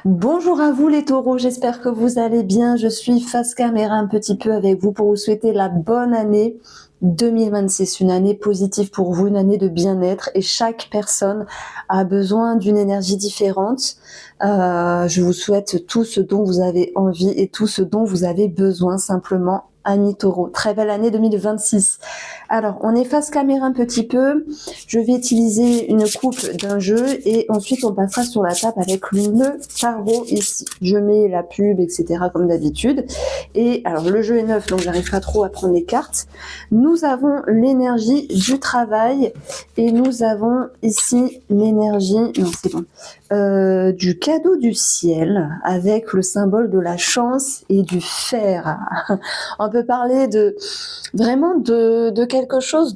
Bonjour à vous les taureaux, j'espère que vous allez bien. Je suis face caméra un petit peu avec vous pour vous souhaiter la bonne année 2026, une année positive pour vous, une année de bien-être et chaque personne a besoin d'une énergie différente. Je vous souhaite tout ce dont vous avez envie et tout ce dont vous avez besoin simplement. Amis taureaux, très belle année 2026. Alors, on efface caméra un petit peu. Je vais utiliser une coupe d'un jeu et ensuite on passera sur la table avec le tarot ici. Je mets la pub, etc. comme d'habitude. Et alors, le jeu est neuf, donc j'arrive pas trop à prendre les cartes. Nous avons l'énergie du travail et nous avons ici l'énergie, non c'est bon, du cadeau du ciel avec le symbole de la chance et du fer. On peut parler de vraiment de quelque chose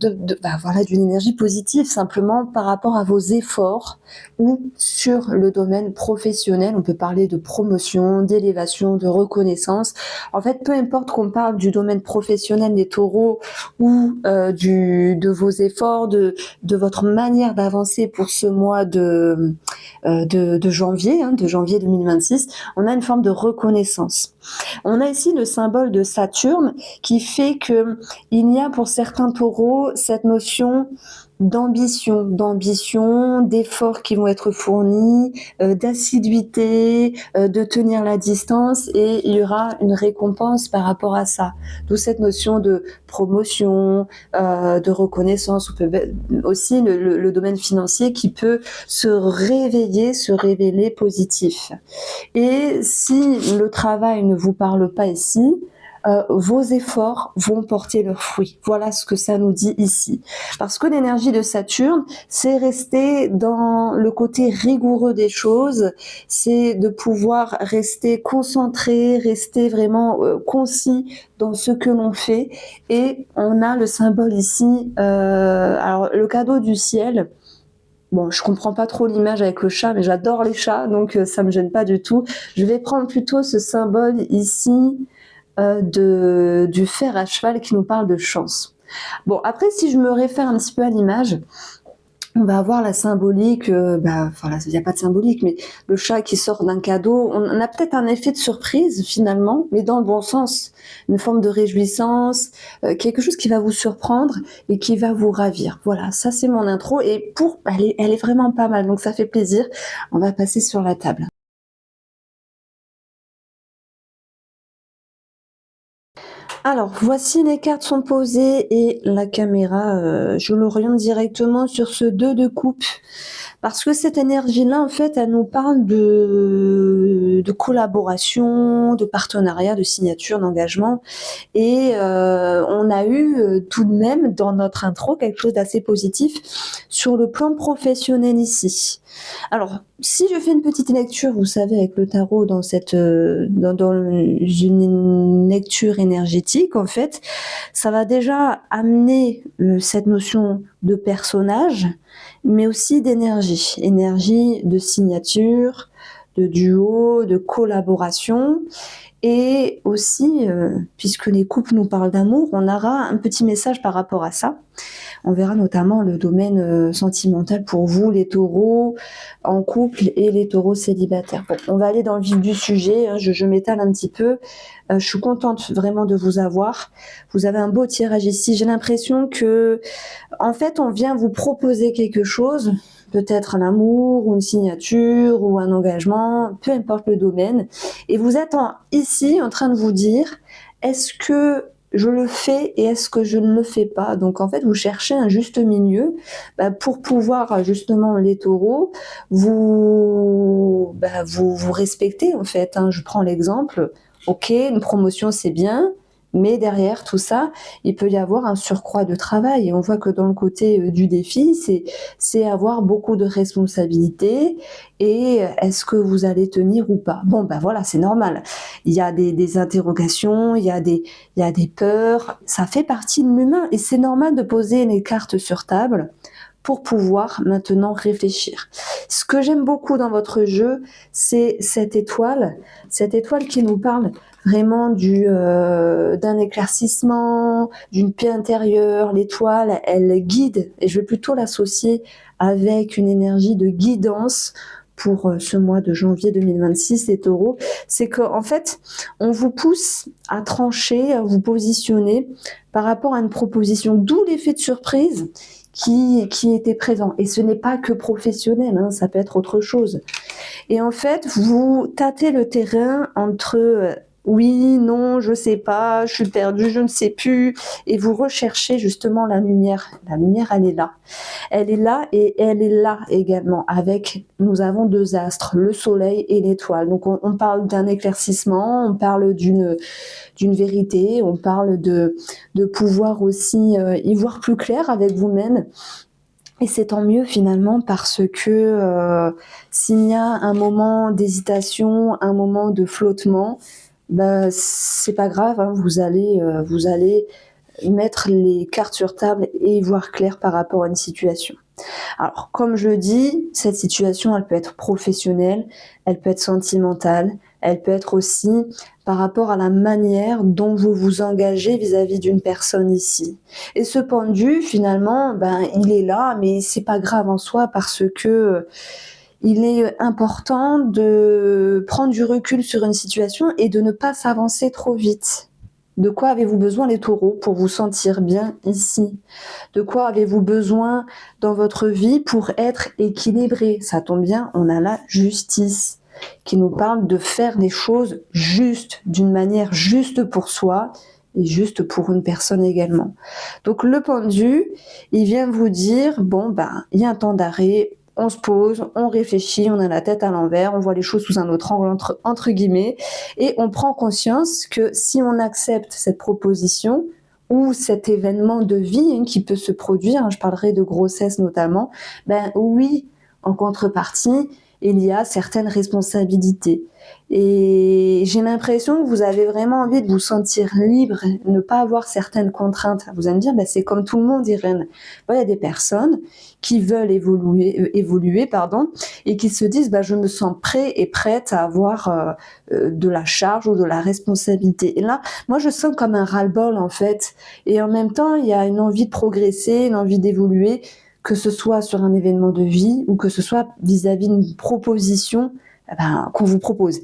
voilà, d'une énergie positive simplement par rapport à vos efforts ou sur le domaine professionnel. On peut parler de promotion, d'élévation, de reconnaissance. En fait, peu importe qu'on parle du domaine professionnel des taureaux ou de vos efforts, de votre manière d'avancer pour ce mois de janvier, de janvier 2026, on a une forme de reconnaissance. On a ici le symbole de Saturne qui fait que il y a pour certains taureaux cette notion d'ambition, d'efforts qui vont être fournis, d'assiduité, de tenir la distance et il y aura une récompense par rapport à ça. D'où cette notion de promotion, de reconnaissance, aussi le domaine financier qui peut se réveiller, se révéler positif. Et si le travail ne vous parle pas ici, vos efforts vont porter leurs fruits. Voilà ce que ça nous dit ici. Parce que l'énergie de Saturne, c'est rester dans le côté rigoureux des choses, c'est de pouvoir rester concentré, rester vraiment concis dans ce que l'on fait. Et on a le symbole ici, alors le cadeau du ciel. Bon, je comprends pas trop l'image avec le chat, mais j'adore les chats, donc ça me gêne pas du tout. Je vais prendre plutôt ce symbole ici du fer à cheval qui nous parle de chance. Bon, après, si je me réfère un petit peu à l'image, on va avoir la symbolique, voilà, il n'y a pas de symbolique, mais le chat qui sort d'un cadeau, on a peut-être un effet de surprise finalement, mais dans le bon sens, une forme de réjouissance, quelque chose qui va vous surprendre et qui va vous ravir. Voilà, ça c'est mon intro et elle est vraiment pas mal, donc ça fait plaisir. On va passer sur la table. Alors, voici les cartes sont posées et la caméra, je l'oriente directement sur ce 2 de coupe. Parce que cette énergie-là, en fait, elle nous parle de collaboration, de partenariat, de signature, d'engagement. Et on a eu tout de même dans notre intro quelque chose d'assez positif sur le plan professionnel ici. Alors, si je fais une petite lecture, vous savez, avec le tarot dans une lecture énergétique, en fait, ça va déjà amener cette notion de personnage, mais aussi d'énergie, énergie de signature, de duo, de collaboration. Et aussi, puisque les couples nous parlent d'amour, on aura un petit message par rapport à ça. On verra notamment le domaine sentimental pour vous, les taureaux en couple et les taureaux célibataires. Bon, on va aller dans le vif du sujet, je m'étale un petit peu. Je suis contente vraiment de vous avoir. Vous avez un beau tirage ici. J'ai l'impression que, en fait, on vient vous proposer quelque chose, peut-être un amour ou une signature ou un engagement, peu importe le domaine. Et vous êtes ici en train de vous dire, est-ce que je le fais et est-ce que je ne le fais pas? Donc en fait, vous cherchez un juste milieu pour pouvoir justement les taureaux vous respecter en fait. Je prends l'exemple. Ok, une promotion c'est bien, mais derrière tout ça, il peut y avoir un surcroît de travail. Et on voit que dans le côté du défi, c'est avoir beaucoup de responsabilités. Et est-ce que vous allez tenir ou pas? Bon, voilà, c'est normal. Il y a des interrogations, il y a des peurs. Ça fait partie de l'humain et c'est normal de poser les cartes sur table pour pouvoir maintenant réfléchir. Ce que j'aime beaucoup dans votre jeu, c'est cette étoile qui nous parle vraiment d'un éclaircissement, d'une paix intérieure. L'étoile, elle guide, et je vais plutôt l'associer avec une énergie de guidance pour ce mois de janvier 2026, les taureaux, c'est qu'en fait, on vous pousse à trancher, à vous positionner par rapport à une proposition, d'où l'effet de surprise qui était présent. Et ce n'est pas que professionnel, hein, ça peut être autre chose. Et en fait, vous tâtez le terrain entre oui, non, je sais pas, je suis perdue, je ne sais plus, et vous recherchez justement la lumière. La lumière, elle est là. Elle est là et elle est là également avec, nous avons deux astres, le soleil et l'étoile. Donc on parle d'un éclaircissement, on parle d'une vérité, on parle de pouvoir aussi y voir plus clair avec vous-même. Et c'est tant mieux finalement parce que s'il y a un moment d'hésitation, un moment de flottement, c'est pas grave, hein, vous allez mettre les cartes sur table et y voir clair par rapport à une situation. Alors, comme je le dis, cette situation, elle peut être professionnelle, elle peut être sentimentale, elle peut être aussi par rapport à la manière dont vous vous engagez vis-à-vis d'une personne ici. Et ce pendu, finalement, il est là, mais c'est pas grave en soi parce que il est important de prendre du recul sur une situation et de ne pas s'avancer trop vite. De quoi avez-vous besoin, les taureaux, pour vous sentir bien ici? De quoi avez-vous besoin dans votre vie pour être équilibré? Ça tombe bien, on a la justice qui nous parle de faire des choses justes, d'une manière juste pour soi et juste pour une personne également. Donc le pendu, il vient vous dire, il y a un temps d'arrêt, on se pose, on réfléchit, on a la tête à l'envers, on voit les choses sous un autre angle, entre guillemets, et on prend conscience que si on accepte cette proposition ou cet événement de vie qui peut se produire, je parlerai de grossesse notamment, oui, en contrepartie, il y a certaines responsabilités. Et j'ai l'impression que vous avez vraiment envie de vous sentir libre, ne pas avoir certaines contraintes. Vous allez me dire, c'est comme tout le monde, Irène. Il y a des personnes qui veulent évoluer, et qui se disent, je me sens prêt et prête à avoir de la charge ou de la responsabilité. Et là, moi, je sens comme un ras-le-bol, en fait. Et en même temps, il y a une envie de progresser, une envie d'évoluer, que ce soit sur un événement de vie ou que ce soit vis-à-vis d'une proposition qu'on vous propose.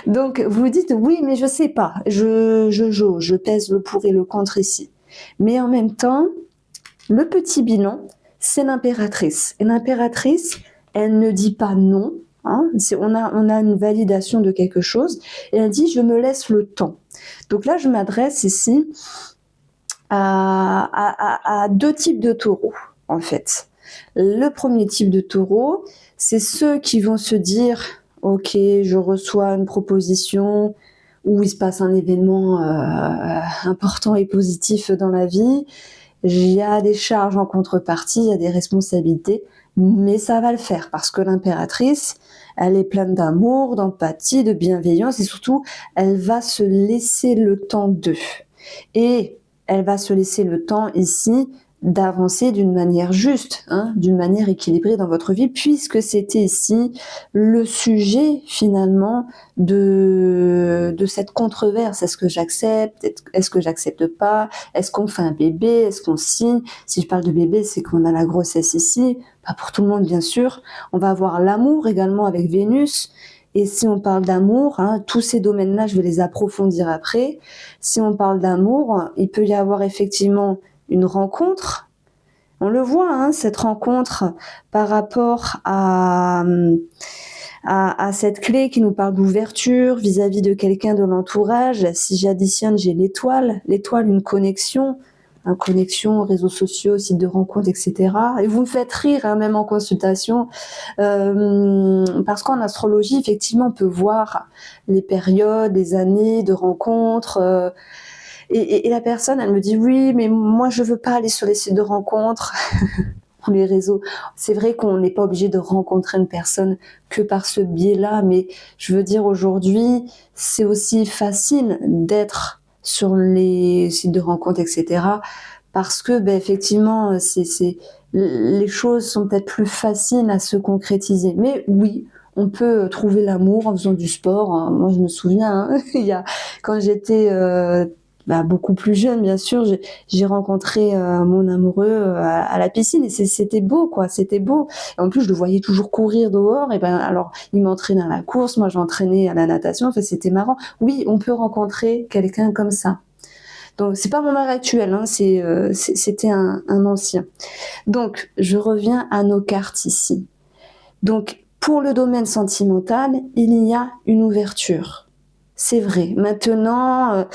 Donc, vous dites, oui, mais je sais pas, je jauge, je pèse le pour et le contre ici. Mais en même temps, le petit bilan, c'est l'impératrice. Et l'impératrice, elle ne dit pas non. On a une validation de quelque chose et elle dit, je me laisse le temps. Donc là, je m'adresse ici à deux types de taureaux, en fait. Le premier type de taureau, c'est ceux qui vont se dire, ok, je reçois une proposition où il se passe un événement important et positif dans la vie, il y a des charges en contrepartie, il y a des responsabilités, mais ça va le faire parce que l'impératrice, elle est pleine d'amour, d'empathie, de bienveillance et surtout, elle va se laisser le temps d'eux. Et elle va se laisser le temps ici d'avancer d'une manière juste, d'une manière équilibrée dans votre vie, puisque c'était ici le sujet finalement de cette controverse. Est-ce que j'accepte? Est-ce que j'accepte pas? Est-ce qu'on fait un bébé? Est-ce qu'on signe? Si je parle de bébé, c'est qu'on a la grossesse ici, pas pour tout le monde bien sûr. On va avoir l'amour également avec Vénus. Et si on parle d'amour, tous ces domaines-là, je vais les approfondir après. Si on parle d'amour, il peut y avoir effectivement une rencontre. On le voit, cette rencontre par rapport à cette clé qui nous parle d'ouverture vis-à-vis de quelqu'un de l'entourage. Si j'additionne, j'ai l'étoile, une connexion réseaux sociaux, sites de rencontres, etc. Et vous me faites rire, même en consultation, parce qu'en astrologie, effectivement, on peut voir les périodes, les années de rencontres. Et la personne, elle me dit, oui, mais moi, je veux pas aller sur les sites de rencontres, ou les réseaux. C'est vrai qu'on n'est pas obligé de rencontrer une personne que par ce biais-là, mais je veux dire, aujourd'hui, c'est aussi facile d'être sur les sites de rencontres, etc. Parce que, effectivement, les choses sont peut-être plus faciles à se concrétiser. Mais oui, on peut trouver l'amour en faisant du sport. Moi, je me souviens, quand j'étais beaucoup plus jeune, bien sûr, j'ai rencontré mon amoureux à la piscine et c'était beau, quoi, c'était beau. Et en plus, je le voyais toujours courir dehors. Et ben, alors, il m'entraînait à la course, moi, j'entraînais à la natation. Enfin, c'était marrant. Oui, on peut rencontrer quelqu'un comme ça. Donc, c'est pas mon mari actuel, hein, c'était un ancien. Donc, je reviens à nos cartes ici. Donc, pour le domaine sentimental, il y a une ouverture. C'est vrai. Maintenant,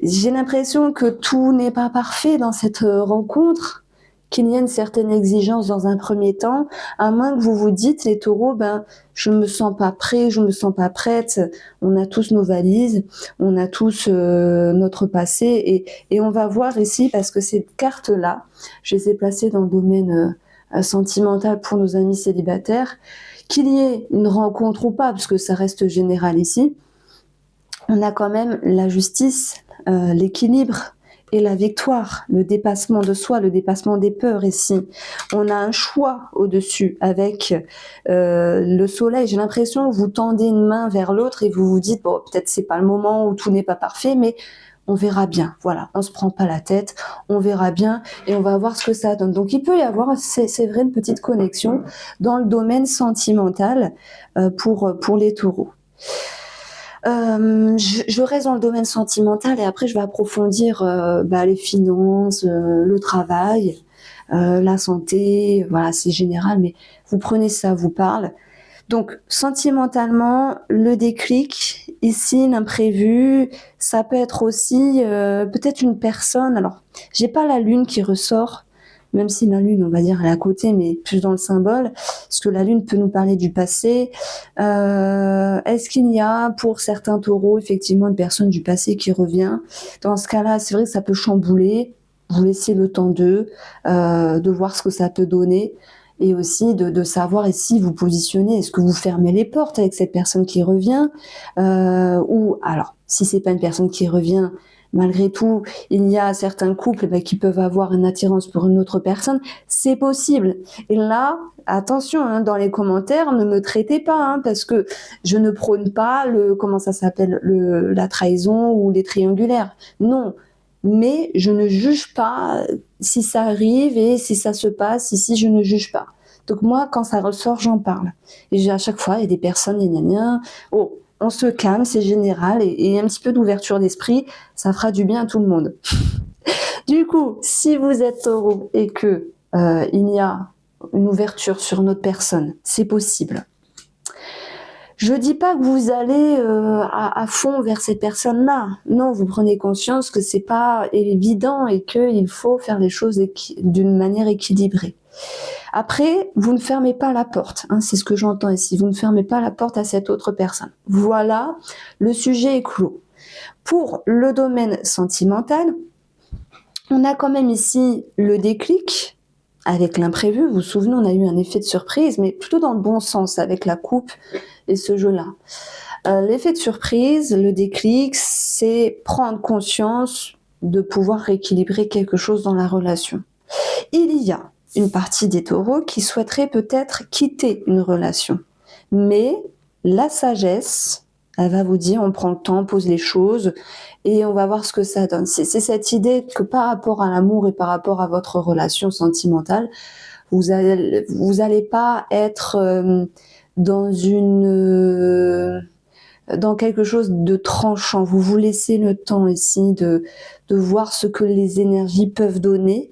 j'ai l'impression que tout n'est pas parfait dans cette rencontre, qu'il y a une certaine exigence dans un premier temps, à moins que vous vous dites, les taureaux, je me sens pas prêt, je me sens pas prête. On a tous nos valises, on a tous notre passé, et on va voir ici, parce que ces cartes-là, je les ai placées dans le domaine sentimental pour nos amis célibataires, qu'il y ait une rencontre ou pas, parce que ça reste général ici, on a quand même la justice, l'équilibre et la victoire, le dépassement de soi, le dépassement des peurs ici. On a un choix au-dessus avec le soleil. J'ai l'impression que vous tendez une main vers l'autre et vous vous dites, bon, peut-être c'est pas le moment où tout n'est pas parfait, mais on verra bien. Voilà, on se prend pas la tête, on verra bien et on va voir ce que ça donne. Donc il peut y avoir, c'est vrai, une petite connexion dans le domaine sentimental pour les taureaux. Je reste dans le domaine sentimental et après je vais approfondir les finances, le travail, la santé, voilà, c'est général, mais vous prenez ça, vous parle. Donc sentimentalement, le déclic, ici l'imprévu, ça peut être aussi peut-être une personne. Alors, j'ai pas la lune qui ressort, même si la lune, on va dire, elle est à côté, mais plus dans le symbole, parce que la lune peut nous parler du passé. Est-ce qu'il y a pour certains taureaux effectivement une personne du passé qui revient? Dans ce cas-là, c'est vrai que ça peut chambouler. Vous laissez le temps de voir ce que ça peut donner. Et aussi de savoir ici vous positionnez. Est-ce que vous fermez les portes avec cette personne qui revient ou alors si c'est pas une personne qui revient, malgré tout, il y a certains couples qui peuvent avoir une attirance pour une autre personne, c'est possible. Et là, attention, hein, dans les commentaires, ne me traitez pas, hein, parce que je ne prône pas la trahison ou les triangulaires. Non. Mais je ne juge pas si ça arrive et si ça se passe, ici je ne juge pas. Donc moi, quand ça ressort, j'en parle. Et à chaque fois, il y a des personnes, oh, on se calme, c'est général, et un petit peu d'ouverture d'esprit, ça fera du bien à tout le monde. Du coup, si vous êtes taureau et que il y a une ouverture sur notre personne, c'est possible. Je dis pas que vous allez à fond vers cette personne-là. Non, vous prenez conscience que c'est pas évident et qu'il faut faire les choses d'une manière équilibrée. Après, vous ne fermez pas la porte, hein, c'est ce que j'entends ici. Vous ne fermez pas la porte à cette autre personne. Voilà, le sujet est clos. Pour le domaine sentimental, on a quand même ici le déclic avec l'imprévu. Vous vous souvenez, on a eu un effet de surprise, mais plutôt dans le bon sens avec la coupe et ce jeu-là. L'effet de surprise, le déclic, c'est prendre conscience de pouvoir rééquilibrer quelque chose dans la relation. Il y a une partie des taureaux qui souhaiterait peut-être quitter une relation. Mais la sagesse, elle va vous dire, on prend le temps, on pose les choses et on va voir ce que ça donne. C'est cette idée que par rapport à l'amour et par rapport à votre relation sentimentale, vous allez pas être dans quelque chose de tranchant. Vous vous laissez le temps ici de voir ce que les énergies peuvent donner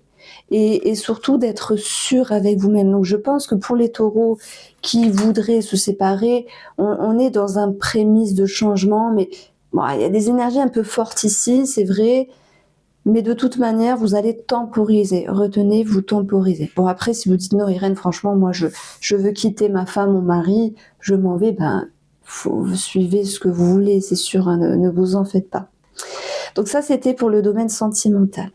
et surtout d'être sûr avec vous-même. Donc je pense que pour les taureaux qui voudraient se séparer, on est dans un prémisse de changement, mais bon, il y a des énergies un peu fortes ici, c'est vrai, mais de toute manière, vous allez temporiser. Retenez, vous temporisez. Bon, après, si vous dites non, Irène, franchement, moi, je veux quitter ma femme, mon mari, je m'en vais, vous suivez ce que vous voulez, c'est sûr, hein, ne vous en faites pas. Donc ça, c'était pour le domaine sentimental.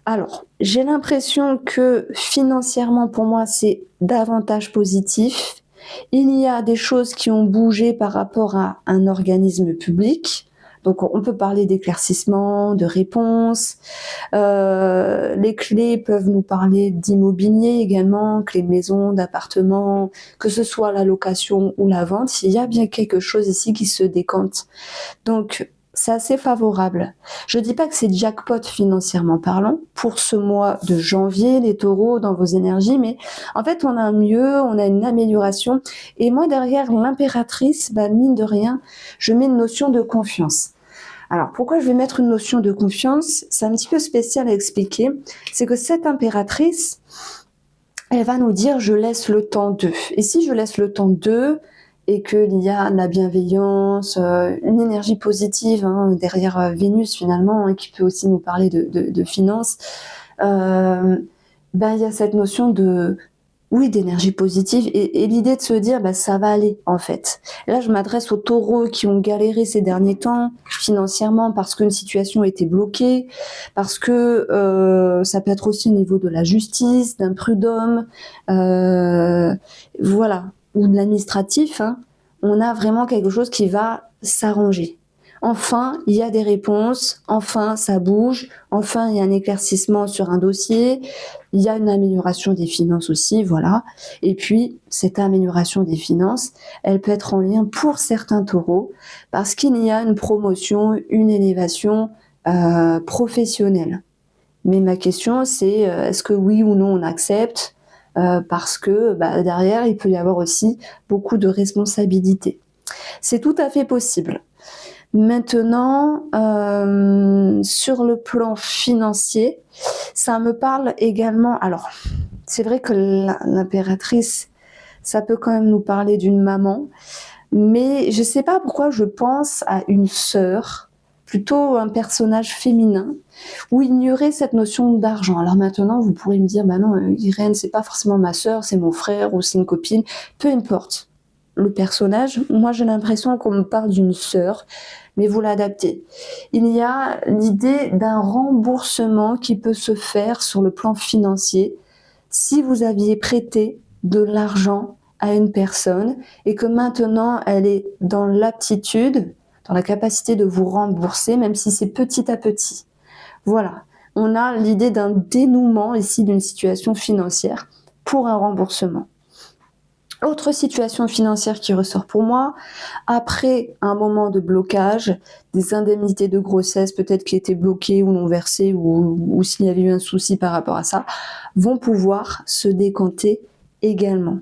Alors, j'ai l'impression que financièrement, pour moi, c'est davantage positif. Il y a des choses qui ont bougé par rapport à un organisme public. Donc, on peut parler d'éclaircissement, de réponses. Les clés peuvent nous parler d'immobilier également, clés de maison, d'appartement, que ce soit la location ou la vente. Il y a bien quelque chose ici qui se décante. Donc, c'est assez favorable. Je dis pas que c'est jackpot financièrement parlant pour ce mois de janvier, les taureaux dans vos énergies, mais en fait on a un mieux, on a une amélioration. Et moi derrière l'impératrice, mine de rien, je mets une notion de confiance. Alors pourquoi je vais mettre une notion de confiance? C'est un petit peu spécial à expliquer. C'est que cette impératrice, elle va nous dire je laisse le temps d'eux. Et si je laisse le temps d'eux, et qu'il y a de la bienveillance, une énergie positive derrière Vénus finalement, qui peut aussi nous parler de finances, il y a cette notion d'énergie positive et l'idée de se dire ça va aller en fait. Là je m'adresse aux taureaux qui ont galéré ces derniers temps financièrement parce qu'une situation était bloquée, parce que ça peut être aussi au niveau de la justice, d'un prud'homme, voilà, ou de l'administratif, on a vraiment quelque chose qui va s'arranger. Enfin, il y a des réponses, enfin ça bouge, enfin il y a un éclaircissement sur un dossier, il y a une amélioration des finances aussi, voilà. Et puis, cette amélioration des finances, elle peut être en lien pour certains taureaux, parce qu'il y a une promotion, une élévation professionnelle. Mais ma question, c'est est-ce que oui ou non on accepte parce que derrière, il peut y avoir aussi beaucoup de responsabilités. C'est tout à fait possible. Maintenant, sur le plan financier, ça me parle également. Alors, c'est vrai que l'impératrice, ça peut quand même nous parler d'une maman, mais je ne sais pas pourquoi je pense à une sœur, plutôt un personnage féminin, où il y aurait cette notion d'argent. Alors maintenant, vous pourrez me dire, non, Irène, c'est pas forcément ma sœur, c'est mon frère ou c'est une copine, peu importe. Le personnage, moi j'ai l'impression qu'on me parle d'une sœur, mais vous l'adaptez. Il y a l'idée d'un remboursement qui peut se faire sur le plan financier si vous aviez prêté de l'argent à une personne et que maintenant elle est dans l'aptitude, dans la capacité de vous rembourser, même si c'est petit à petit. Voilà, on a l'idée d'un dénouement ici d'une situation financière pour un remboursement. Autre situation financière qui ressort pour moi, après un moment de blocage, des indemnités de grossesse peut-être qui étaient bloquées ou non versées ou s'il y avait eu un souci par rapport à ça, vont pouvoir se décanter également.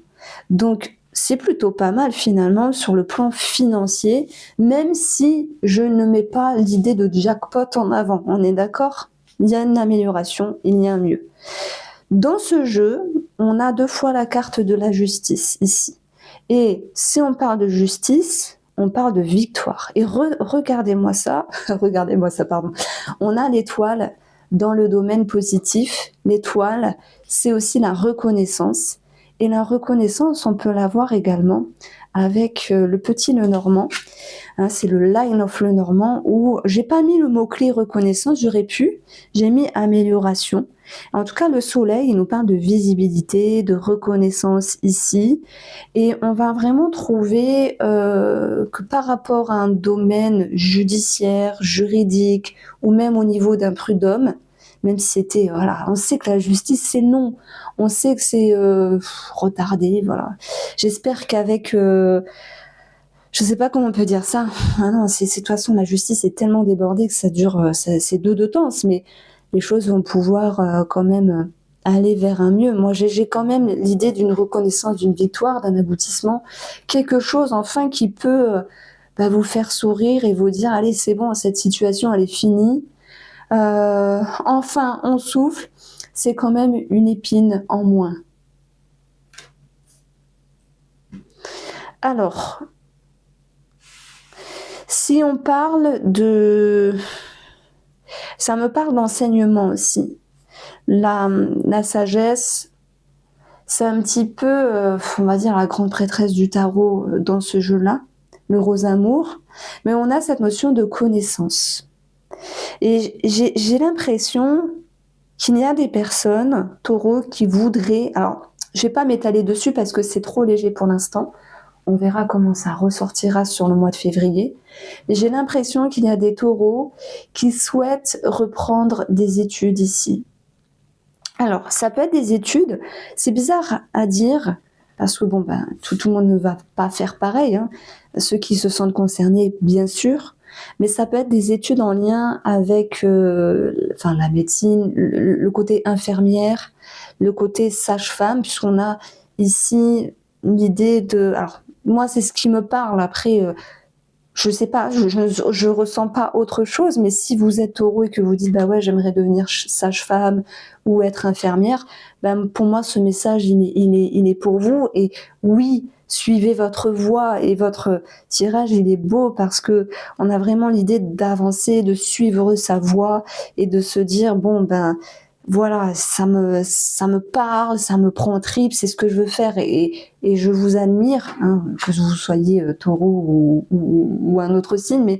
Donc c'est plutôt pas mal finalement sur le plan financier, même si je ne mets pas l'idée de jackpot en avant. On est d'accord ? Il y a une amélioration, il y a un mieux. Dans ce jeu, on a 2 fois la carte de la justice ici. Et si on parle de justice, on parle de victoire. Et regardez-moi ça, pardon. On a l'étoile dans le domaine positif. L'étoile, c'est aussi la reconnaissance. Et la reconnaissance, on peut l'avoir également avec le petit Lenormand. C'est le line of Lenormand où j'ai pas mis le mot-clé reconnaissance, j'aurais pu, j'ai mis amélioration. En tout cas, le soleil, il nous parle de visibilité, de reconnaissance ici. Et on va vraiment trouver que par rapport à un domaine judiciaire, juridique, ou même au niveau d'un prud'homme, même si c'était, on sait que la justice, c'est non. On sait que c'est retardé, voilà. J'espère qu'avec... je sais pas comment on peut dire ça. Non, de toute façon, la justice est tellement débordée que ça dure, c'est de temps, mais les choses vont pouvoir quand même aller vers un mieux. Moi, j'ai quand même l'idée d'une reconnaissance, d'une victoire, d'un aboutissement, quelque chose enfin qui peut vous faire sourire et vous dire allez, c'est bon, cette situation elle est finie. Enfin, on souffle. C'est quand même une épine en moins. Alors, si on parle de... Ça me parle d'enseignement aussi. La sagesse, c'est un petit peu, on va dire, la grande prêtresse du tarot dans ce jeu-là, le rose amour, mais on a cette notion de connaissance. Et j'ai l'impression qu'il y a des personnes, taureaux, qui voudraient... Alors, je ne vais pas m'étaler dessus parce que c'est trop léger pour l'instant. On verra comment ça ressortira sur le mois de février. Mais j'ai l'impression qu'il y a des taureaux qui souhaitent reprendre des études ici. Alors, ça peut être des études, c'est bizarre à dire, parce que bon, ben, tout le monde ne va pas faire pareil, hein. Ceux qui se sentent concernés, bien sûr, mais ça peut être des études en lien avec enfin, la médecine, le côté infirmière, le côté sage-femme, puisqu'on a ici l'idée de... Alors, moi, c'est ce qui me parle. Après, je sais pas, je ressens pas autre chose, mais si vous êtes taureau et que vous dites bah ouais, j'aimerais devenir sage-femme ou être infirmière, ben pour moi ce message il est pour vous. Et oui, suivez votre voie, et votre tirage il est beau parce que on a vraiment l'idée d'avancer, de suivre sa voie et de se dire bon ben voilà, ça me parle, ça me prend en tripes, c'est ce que je veux faire, et je vous admire, hein, que vous soyez taureau ou un autre signe, mais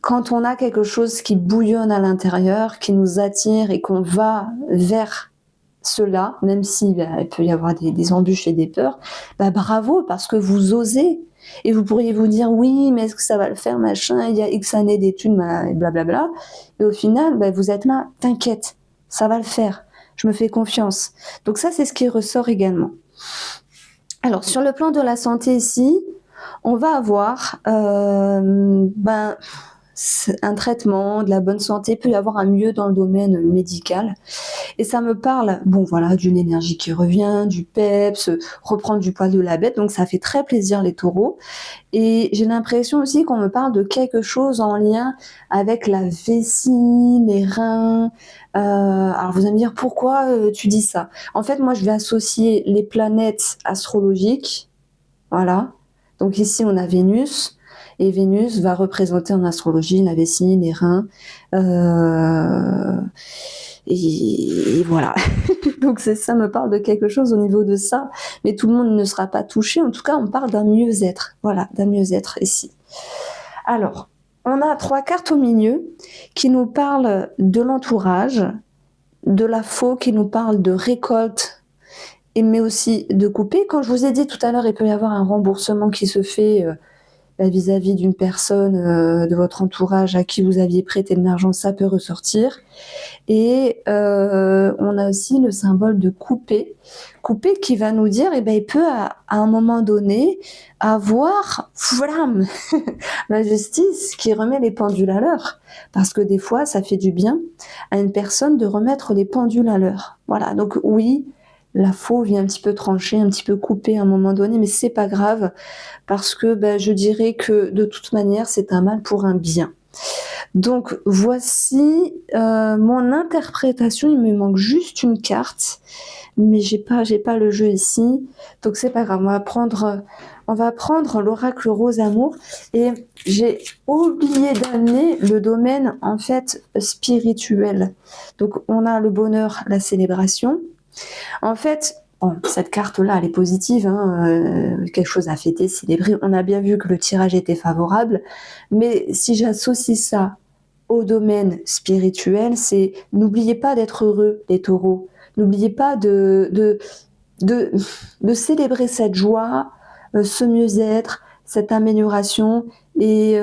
quand on a quelque chose qui bouillonne à l'intérieur, qui nous attire et qu'on va vers cela, même si il peut y avoir des embûches et des peurs, bah, bravo, parce que vous osez. Et vous pourriez vous dire oui, mais est-ce que ça va le faire, machin, il y a X années d'études, et blablabla. Et au final, bah, vous êtes là, t'inquiète, ça va le faire, je me fais confiance. Donc ça, c'est ce qui ressort également. Alors, sur le plan de la santé ici, on va avoir un traitement, de la bonne santé, il peut y avoir un mieux dans le domaine médical. Et ça me parle, bon voilà, d'une énergie qui revient, du peps, reprendre du poil de la bête, donc ça fait très plaisir les taureaux. Et j'ai l'impression aussi qu'on me parle de quelque chose en lien avec la vessie, les reins. Alors vous allez me dire, pourquoi tu dis ça? En fait, moi je vais associer les planètes astrologiques, voilà. Donc ici on a Vénus, et Vénus va représenter en astrologie la vessie, les reins. Et voilà. Donc ça me parle de quelque chose au niveau de ça, mais tout le monde ne sera pas touché. En tout cas, on parle d'un mieux-être. Voilà, d'un mieux-être ici. Alors, on a 3 cartes au milieu qui nous parlent de l'entourage, de la faux qui nous parle de récolte, mais aussi de couper. Quand je vous ai dit tout à l'heure, il peut y avoir un remboursement qui se fait vis-à-vis d'une personne de votre entourage à qui vous aviez prêté de l'argent, ça peut ressortir. Et on a aussi le symbole de couper, couper qui va nous dire, il peut à un moment donné avoir flam, la justice qui remet les pendules à l'heure, parce que des fois ça fait du bien à une personne de remettre les pendules à l'heure. Voilà, donc oui, la faux vient un petit peu trancher, un petit peu couper à un moment donné, mais c'est pas grave, parce que je dirais que de toute manière c'est un mal pour un bien. Donc voici mon interprétation. Il me manque juste une carte, mais j'ai pas le jeu ici, donc c'est pas grave. On va prendre l'oracle rose amour, et j'ai oublié d'amener le domaine en fait spirituel. Donc on a le bonheur, la célébration. En fait, bon, cette carte-là, elle est positive, hein, quelque chose à fêter, célébrer. On a bien vu que le tirage était favorable, mais si j'associe ça au domaine spirituel, c'est n'oubliez pas d'être heureux, les taureaux. N'oubliez pas de célébrer cette joie, ce mieux-être, cette amélioration, et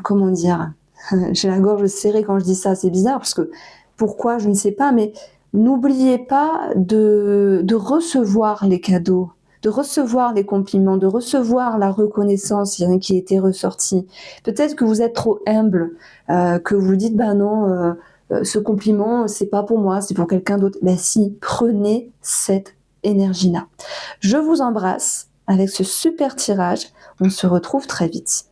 comment dire, j'ai la gorge serrée quand je dis ça, c'est bizarre parce que pourquoi, je ne sais pas, mais n'oubliez pas de recevoir les cadeaux, de recevoir les compliments, de recevoir la reconnaissance qui était ressortie. Peut-être que vous êtes trop humble, que vous dites bah non, ce compliment c'est pas pour moi, c'est pour quelqu'un d'autre. Ben si, prenez cette énergie-là. Je vous embrasse avec ce super tirage. On se retrouve très vite.